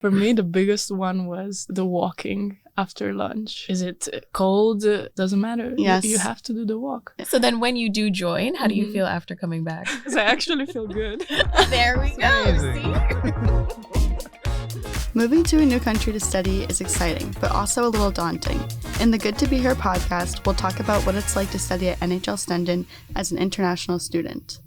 For me, the biggest one was the walking after lunch. Is it cold? Doesn't matter. Yes. You have to do the walk. So then when you do join, how do you feel after coming back? Because I actually feel good. There we go. See? Moving to a new country to study is exciting, but also a little daunting. In the Good to Be Here podcast, we'll talk about what it's like to study at NHL Stenden as an international student.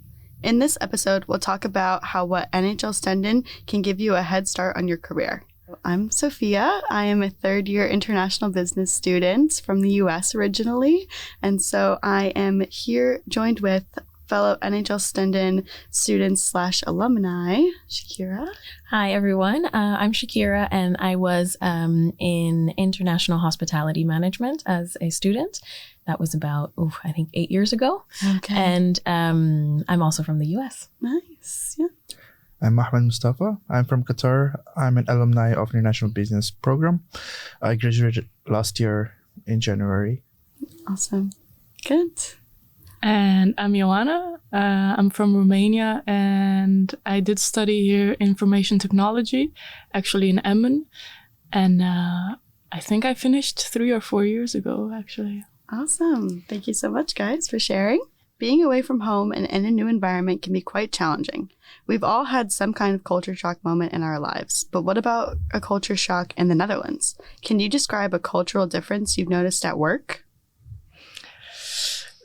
In this episode, we'll talk about how what NHL Stenden can give you a head start on your career. I'm Sophia. I am a third-year international business student from the U.S. originally, and so I am here joined with fellow NHL Stenden students / alumni, Shakira. Hi, everyone. I'm Shakira, and I was in international hospitality management as a student. That was about, I think 8 years ago. Okay. And I'm also from the U.S. Nice. Yeah. I'm Mohammed Mustafa. I'm from Qatar. I'm an alumni of International Business Program. I graduated last year in January. Awesome. Good. And I'm Ioana. I'm from Romania, and I did study here information technology, actually in Emmen. And I think I finished 3 or 4 years ago, actually. Awesome. Thank you so much, guys, for sharing. Being away from home and in a new environment can be quite challenging. We've all had some kind of culture shock moment in our lives, but what about a culture shock in the Netherlands? Can you describe a cultural difference you've noticed at work?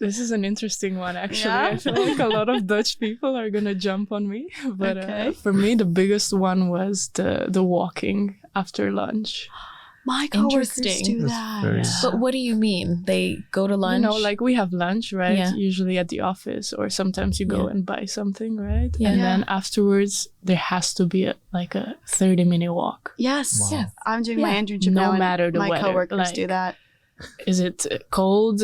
This is an interesting one, actually. Yeah? I feel like a lot of Dutch people are going to jump on me. But Okay. for me, the biggest one was the walking after lunch. My coworkers Interesting. do That's that. very- But what do you mean? They go to lunch? You know, like we have lunch, right? Yeah. Usually at the office, or sometimes you go Yeah. and buy something, right? Yeah. And Yeah. then afterwards, there has to be a 30-minute walk. Yes. Wow. Yes. I'm doing my Yeah. internship No now, and matter the my weather, coworkers do like- that. Is it cold,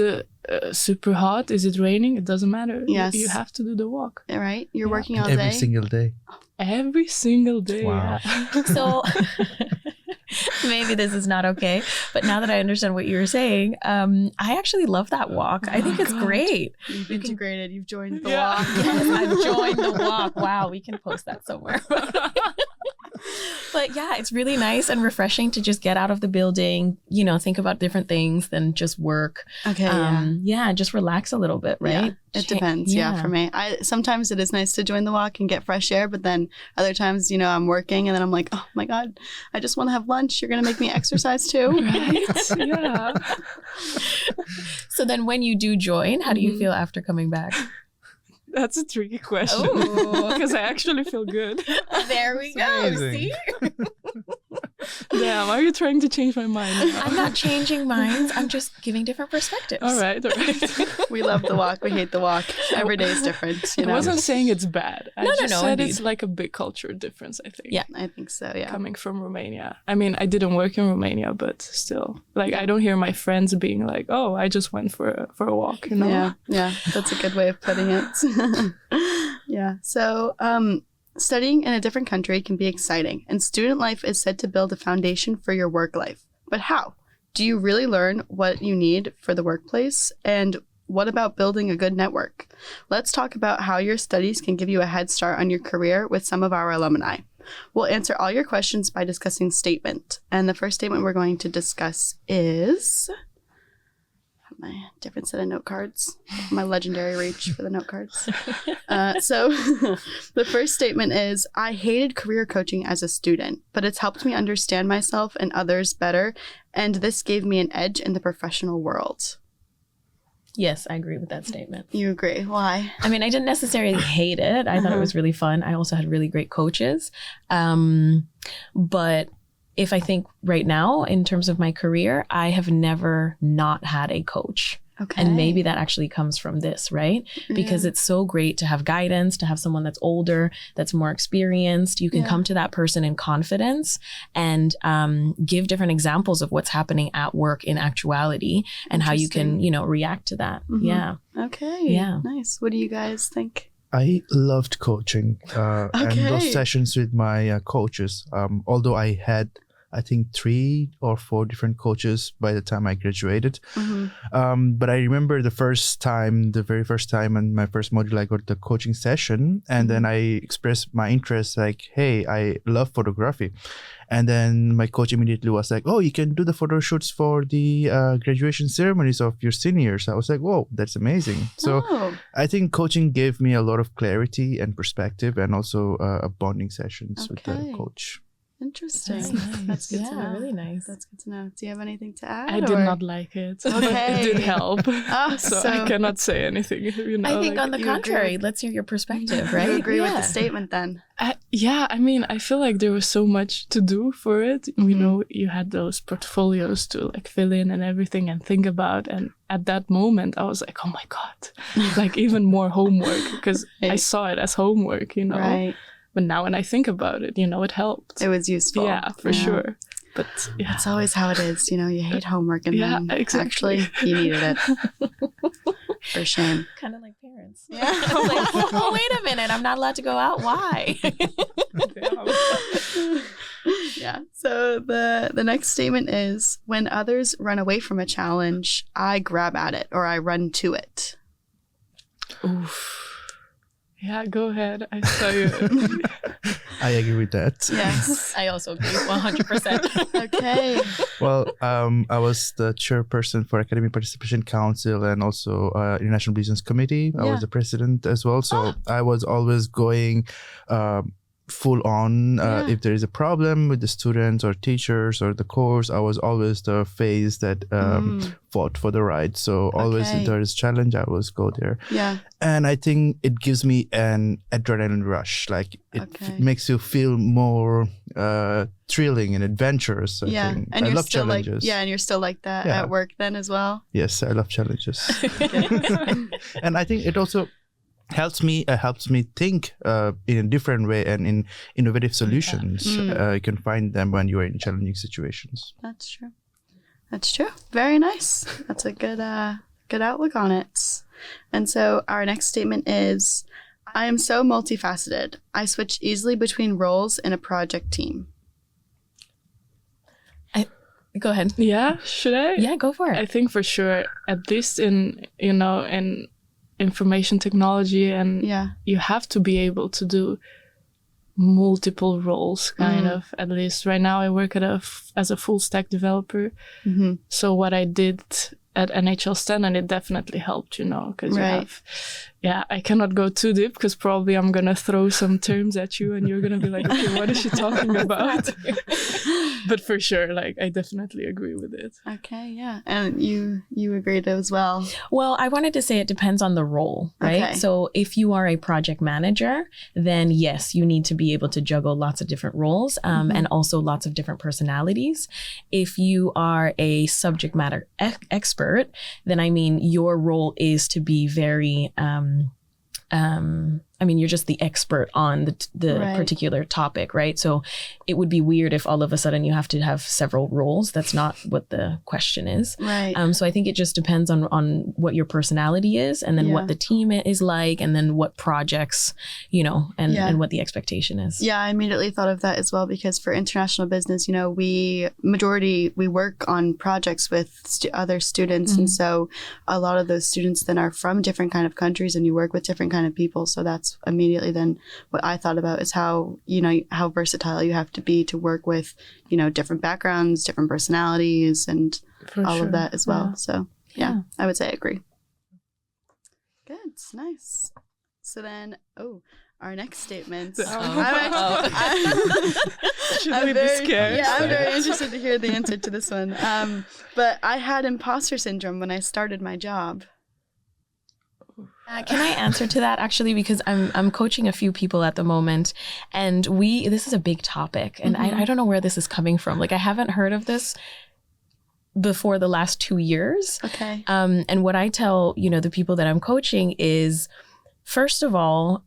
super hot? Is it raining? It doesn't matter. Yes. You have to do the walk. All right? You're Yeah. working all Every day. single day. Every single day. Wow. Yeah. So maybe this is not okay, but now that I understand what you were saying, I actually love that walk. I think my it's God. great. You've integrated. You've joined the Yeah. walk. Yes, I've joined the walk. Wow, we can post that somewhere. But yeah, it's really nice and refreshing to just get out of the building, think about different things than just work. Okay. Just relax a little bit, right? Yeah, it depends. Yeah, for me. Sometimes it is nice to join the walk and get fresh air, but then other times, I'm working and then I'm like, oh my God, I just want to have lunch. You're going to make me exercise too. Right? Yeah. So then when you do join, how do you feel after coming back? That's a tricky question. Oh. Because I actually feel good. There we go. Amazing. See? Damn, are you trying to change my mind now? I'm not changing minds. I'm just giving different perspectives. All right. We love the walk. We hate the walk. Every day is different. I wasn't saying it's bad. I No, just said indeed. it's like a big culture difference, I think. Yeah. I think so, yeah. Coming from Romania. I mean, I didn't work in Romania, but still. I don't hear my friends being like, oh, I just went for a walk, Yeah, that's a good way of putting it. Yeah. So, studying in a different country can be exciting, and student life is said to build a foundation for your work life. But how? Do you really learn what you need for the workplace? And what about building a good network? Let's talk about how your studies can give you a head start on your career with some of our alumni. We'll answer all your questions by discussing statement. And the first statement we're going to discuss is... my different set of note cards, my legendary reach for the note cards. So the first statement is, I hated career coaching as a student, but it's helped me understand myself and others better, and this gave me an edge in the professional world. Yes, I agree with that statement. You agree? Why? I mean, I didn't necessarily hate it. I thought it was really fun. I also had really great coaches. But if I think right now, in terms of my career, I have never not had a coach. Okay. And maybe that actually comes from this, right? Because it's so great to have guidance, to have someone that's older, that's more experienced. You can come to that person in confidence and give different examples of what's happening at work in actuality and how you can, react to that. Mhm. Yeah. Okay. Yeah. Nice. What do you guys think? I loved coaching and those sessions with my coaches. Although I I think 3 or 4 different coaches by the time I graduated. But I remember the very first time in my first module, I got the coaching session, and then I expressed my interest, like, hey, I love photography. And then my coach immediately was like, oh, you can do the photo shoots for the graduation ceremonies of your seniors. I was like, whoa, that's amazing. So I think coaching gave me a lot of clarity and perspective, and also a bonding sessions with the coach. Interesting. That's good to know. Really nice. That's good to know. Do you have anything to add? I did not like it. Okay. It did help. So I cannot say anything. I think on the contrary, let's hear your perspective, right? You agree with the statement then? I mean, I feel like there was so much to do for it. You know, you had those portfolios to like fill in and everything and think about. And at that moment, I was like, oh my God, like even more homework, because I saw it as homework, you know. Right. But now when I think about it, you know, it helped. It was useful. Yeah, for sure. But it's always how it is. You know, you hate homework and then actually you needed it. For shame. Kind of like parents. Yeah. Like, oh, wait a minute. I'm not allowed to go out. Why? Yeah. So the next statement is, when others run away from a challenge, I grab at it or I run to it. Oof. Yeah, go ahead. I saw you. I agree with that. Yes. I also agree 100%. Okay. Well, I was the chairperson for Academy Participation Council and also International Business Committee. I was the president as well. So I was always going full on. If there is a problem with the students or teachers or the course, I was always the face that fought for the right. So always if there is challenge, I always go there. Yeah. And I think it gives me an adrenaline rush. Like it makes you feel more thrilling and adventurous. I think. And I you're love still challenges. and you're still like that at work then as well? Yes, I love challenges. And I think it also helps me think in a different way and in innovative solutions. You can find them when you are in challenging situations. That's true. Very nice. That's a good outlook on it. And so our next statement is, I am so multifaceted. I switch easily between roles in a project team. Go ahead. Yeah, should I? Yeah, go for it. I think for sure, at least in information technology, and you have to be able to do multiple roles, kind of. At least right now I work as a full stack developer. So what I did at NHL Stenden, it definitely helped, you know, because you have, I cannot go too deep because probably I'm going to throw some terms at you and you're going to be like, okay, what is she talking about? But for sure, like, I definitely agree with it. Okay, yeah. And you agreed as well. Well, I wanted to say it depends on the role, right? Okay. So if you are a project manager, then yes, you need to be able to juggle lots of different roles and also lots of different personalities. If you are a subject matter expert, then I mean, your role is to be very, you're just the expert on the particular topic, right? So it would be weird if all of a sudden you have to have several roles. That's not what the question is. Right. So I think it just depends on what your personality is, and then what the team is like, and then what projects, and what the expectation is. Yeah, I immediately thought of that as well, because for international business, we work on projects with other students. And so a lot of those students then are from different kind of countries, and you work with different kind of people. So that's immediately then what I thought about is how versatile you have to be to work with, different backgrounds, different personalities, and all of that as well. So I would say I agree. Good. Nice. So then, our next statement. I'm very scared. Yeah, I'm very interested to hear the answer to this one. But I had imposter syndrome when I started my job. Can I answer to that actually? Because I'm coaching a few people at the moment, and this is a big topic, and I don't know where this is coming from. Like, I haven't heard of this before the last 2 years. Okay. And what I tell, the people that I'm coaching is, first of all,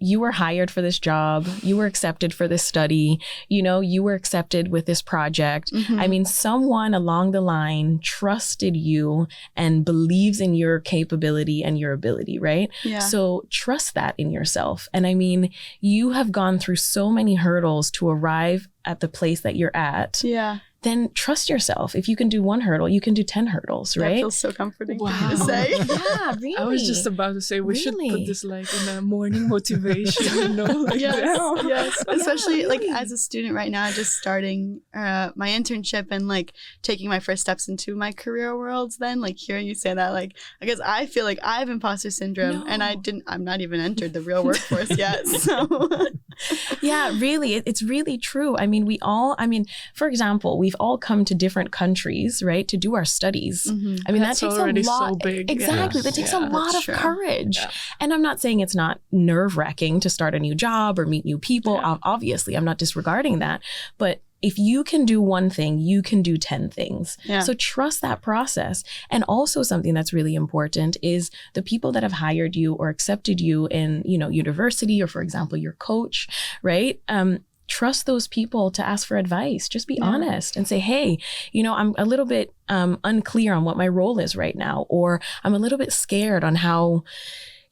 you were hired for this job, you were accepted for this study, you know, you were accepted with this project. I mean, someone along the line trusted you and believes in your capability and your ability, right? Yeah. So trust that in yourself. And I mean, you have gone through so many hurdles to arrive at the place that you're at. Yeah. Then trust yourself. If you can do one hurdle, you can do 10 hurdles, right? That feels so comforting for Wow. me to say. Yeah, really. I was just about to say we should put this like in a morning motivation, you know? Like Yes, yes. Especially like really. as a student right now, just starting my internship and like taking my first steps into my career worlds. Then like hearing you say that, like I guess I feel like I have imposter syndrome, and I'm not even entered the real workforce yet. So Yeah, really. It's really true. I mean, for example, we've all come to different countries, right, to do our studies. I mean, That's that takes already a lot. so big. Exactly. Yes. That takes Yeah, a lot that's of true. courage. Yeah. And I'm not saying it's not nerve-wracking to start a new job or meet new people. Yeah. Obviously, I'm not disregarding that. But if you can do one thing, you can do 10 things. Yeah. So trust that process. And also something that's really important is the people that have hired you or accepted you in, you know, university, or for example, your coach, right? Trust those people to ask for advice. Just be honest and say, hey, you know, I'm a little bit unclear on what my role is right now, or I'm a little bit scared on how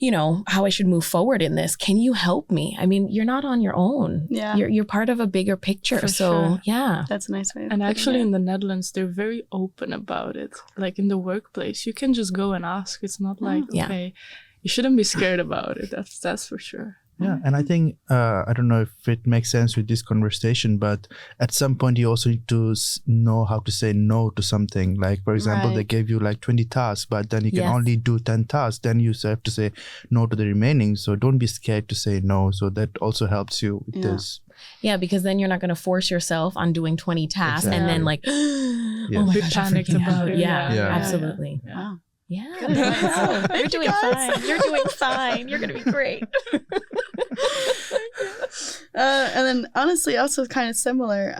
I should move forward in this. Can you help me? I mean, you're not on your own. Yeah. You're part of a bigger picture. For So sure. yeah. that's a nice way of And putting actually, it. in the Netherlands, they're very open about it. Like in the workplace, you can just go and ask. It's not like, Yeah. okay, you shouldn't be scared about it. That's for sure. Yeah, and I think I don't know if it makes sense with this conversation, but at some point you also need to know how to say no to something. Like, for example, they Right. gave you like 20 tasks, but then you can Yes. only do 10 tasks. Then you have to say no to the remaining. So don't be scared to say no. So that also helps you with Yeah. this. Yeah, because then you're not going to force yourself on doing 20 tasks and then like, Yeah. oh my Be gosh, I'm panicked freaking about out. it. Yeah, Yeah. absolutely. Yeah. Wow. Yeah. Good advice. You're doing fine. You're doing fine. You're going to be great. And then honestly, also kind of similar.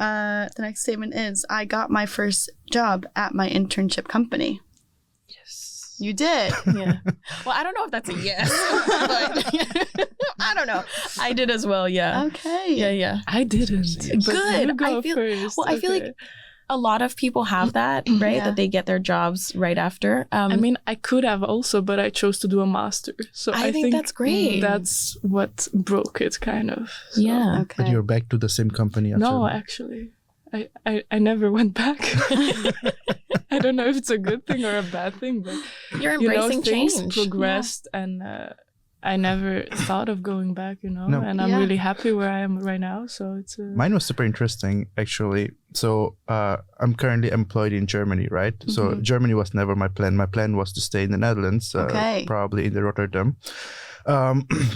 The next statement is, I got my first job at my internship company. Yes. You did. Yeah. Well, I don't know if that's a yes, but I don't know. I did as well. Yeah. Okay. Yeah. I didn't. But Good. You go I feel- first. well, I feel like Okay. a lot of people have that, right? Yeah. That they get their jobs right after. I mean, I could have also, but I chose to do a master. So I think that's great. That's what broke it, kind of. So- yeah. Okay. But you're back to the same company after. No, actually, I never went back. I don't know if it's a good thing or a bad thing, but You're you know, embracing things change. progressed, and I never thought of going back. You know, No. and I'm Yeah. really happy where I am right now. So it's Mine was super interesting, actually. So I'm currently employed in Germany, right? So Germany was never my plan. My plan was to stay in the Netherlands, Okay. probably in the Rotterdam.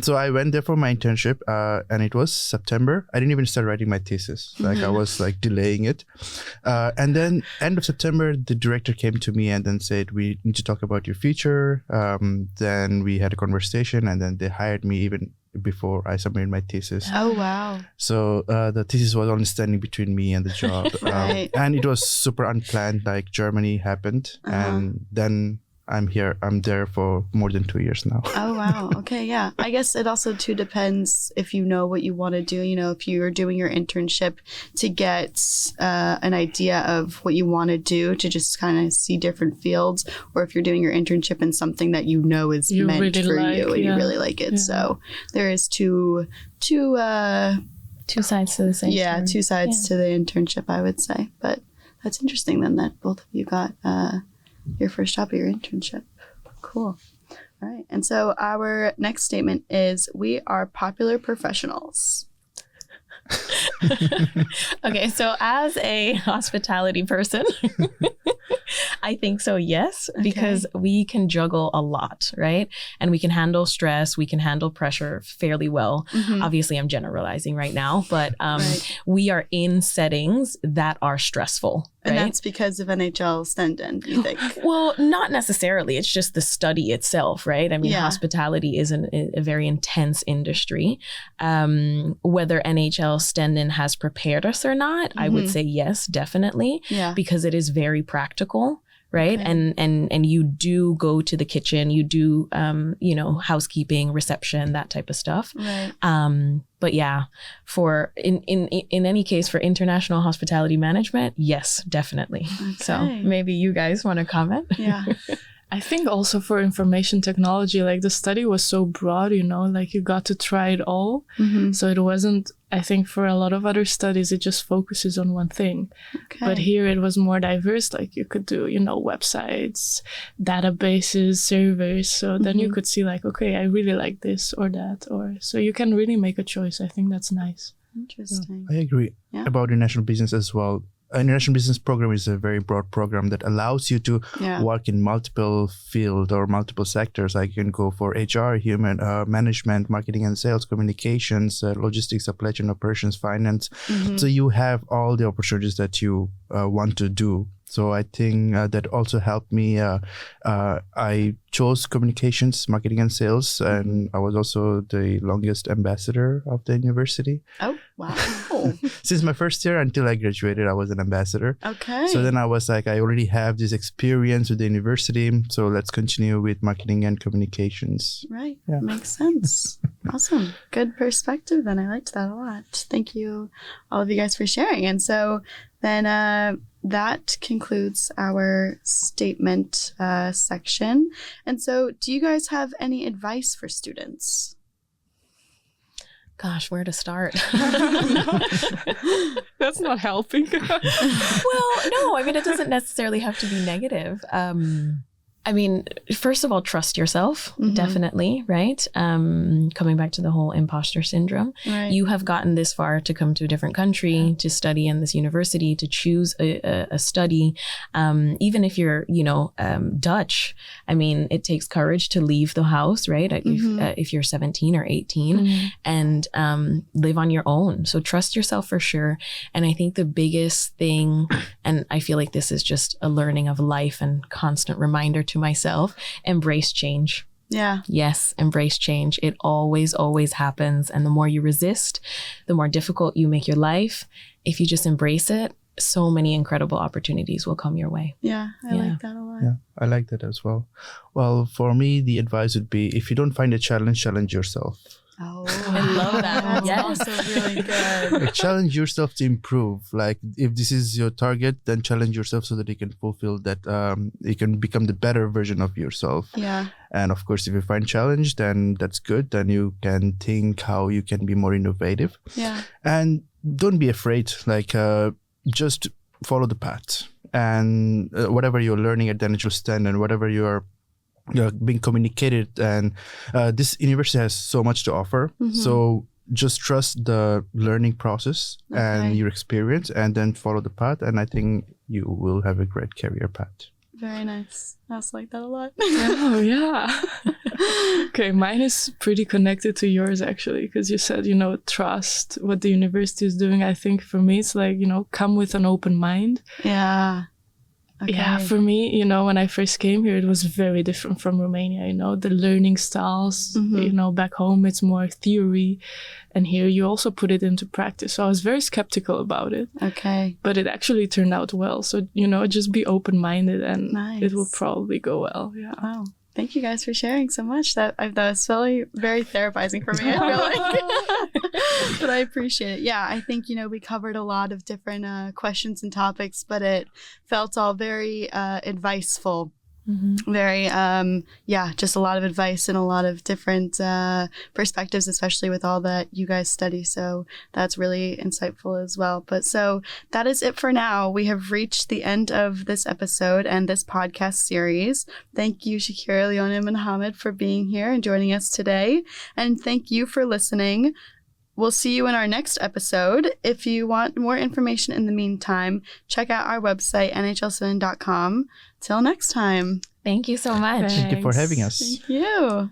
So I went there for my internship, and it was September. I didn't even start writing my thesis. Like I was like delaying it. And then end of September, the director came to me and then said, we need to talk about your future. Then we had a conversation, and then they hired me even before I submitted my thesis. Oh, wow. So the thesis was only standing between me and the job. Right. And it was super unplanned, like Germany happened. And then I'm here. I'm there for more than 2 years now. Oh, wow. Okay, yeah. I guess it also too depends if you know what you want to do. You know, if you're doing your internship to get an idea of what you want to do, to just kind of see different fields, or if you're doing your internship in something that you know is You meant really for like, you and you yeah. really like it. Yeah. So there is two Two sides to the same story. two sides to the internship, I would say. But that's interesting then that both of you got your first job at your internship. Cool. All right. And so our next statement is, we are popular professionals. Okay, so as a hospitality person, I think so, yes, because we can juggle a lot, right? And we can handle stress, we can handle pressure fairly well. Obviously, I'm generalizing right now, but Right. we are in settings that are stressful. And right? that's because of NHL Stenden, you think? Well, not necessarily. It's just the study itself, right? I mean, Yeah. hospitality is a very intense industry. Whether NHL Stenden has prepared us or not, I would say yes, definitely, Yeah. because it is very practical, right? Okay. And you do go to the kitchen, you do, housekeeping, reception, that type of stuff. Right. But yeah, for in any case, for international hospitality management, yes, definitely. Okay. So maybe you guys want to comment? Yeah. I think also for information technology, like the study was so broad, like you got to try it all. Mm-hmm. So it wasn't, I think for a lot of other studies, it just focuses on one thing. Okay. But here it was more diverse. Like you could do, websites, databases, servers. So then you could see like, okay, I really like this or that. So you can really make a choice. I think that's nice. Interesting. I agree about international business as well. International business program is a very broad program that allows you to work in multiple fields or multiple sectors. Like you can go for HR, human management, marketing and sales, communications, logistics, supply chain operations, finance. Mm-hmm. So you have all the opportunities that you want to do. So I think that also helped me. I chose communications, marketing and sales, and I was also the longest ambassador of the university. Oh, wow. Since my first year until I graduated, I was an ambassador. Okay. So then I was like, I already have this experience with the university, so let's continue with marketing and communications. Right. Yeah. Makes sense. Awesome. Good perspective then. I liked that a lot. Thank you, all of you guys, for sharing. And so then that concludes our statement section. And so do you guys have any advice for students? Gosh, where to start? That's not helping. Well, no, I mean, it doesn't necessarily have to be negative. I mean, first of all, trust yourself, definitely, right? Coming back to the whole imposter syndrome. Right. You have gotten this far to come to a different country, to study in this university, to choose a study. Even if you're, Dutch, I mean, it takes courage to leave the house, right? If you're 17 or 18 and live on your own. So trust yourself for sure. And I think the biggest thing, and I feel like this is just a learning of life and constant reminder to myself, embrace change. Yeah. Yes, embrace change. It always happens. And the more you resist, the more difficult you make your life. If you just embrace it, so many incredible opportunities will come your way. Yeah, I like that a lot. Yeah, I like that as well. Well, for me, the advice would be, if you don't find a challenge, challenge yourself. Oh, I love that. That's also really good. Like, challenge yourself to improve. Like if this is your target, then challenge yourself so that you can fulfill that. You can become the better version of yourself. Yeah. And of course, if you find challenge, then that's good. Then you can think how you can be more innovative. Yeah. And don't be afraid. Like just follow the path. And whatever you're learning at the NHL Stenden and whatever you're being communicated, and this university has so much to offer. So just trust the learning process and your experience, and then follow the path, and I think you will have a great career path. Very nice. I also like that a lot. Oh, yeah. Okay, mine is pretty connected to yours, actually, because you said, trust what the university is doing. I think for me, it's like, come with an open mind. Yeah. Okay. Yeah, for me, when I first came here, it was very different from Romania, the learning styles, back home, it's more theory. And here you also put it into practice. So I was very skeptical about it. Okay. But it actually turned out well. So, just be open-minded and it will probably go well. Yeah. Wow. Thank you guys for sharing so much. That was really very therapizing for me, I feel like. But I appreciate it. Yeah, I think, we covered a lot of different questions and topics, but it felt all very adviceful. Very, just a lot of advice and a lot of different perspectives, especially with all that you guys study. So that's really insightful as well. But so that is it for now. We have reached the end of this episode and this podcast series. Thank you, Shakira, Leona, and Mohammed, for being here and joining us today. And thank you for listening. We'll see you in our next episode. If you want more information in the meantime, check out our website, nhlstenden.com. Till next time. Thank you so much. Thanks. Thank you for having us. Thank you.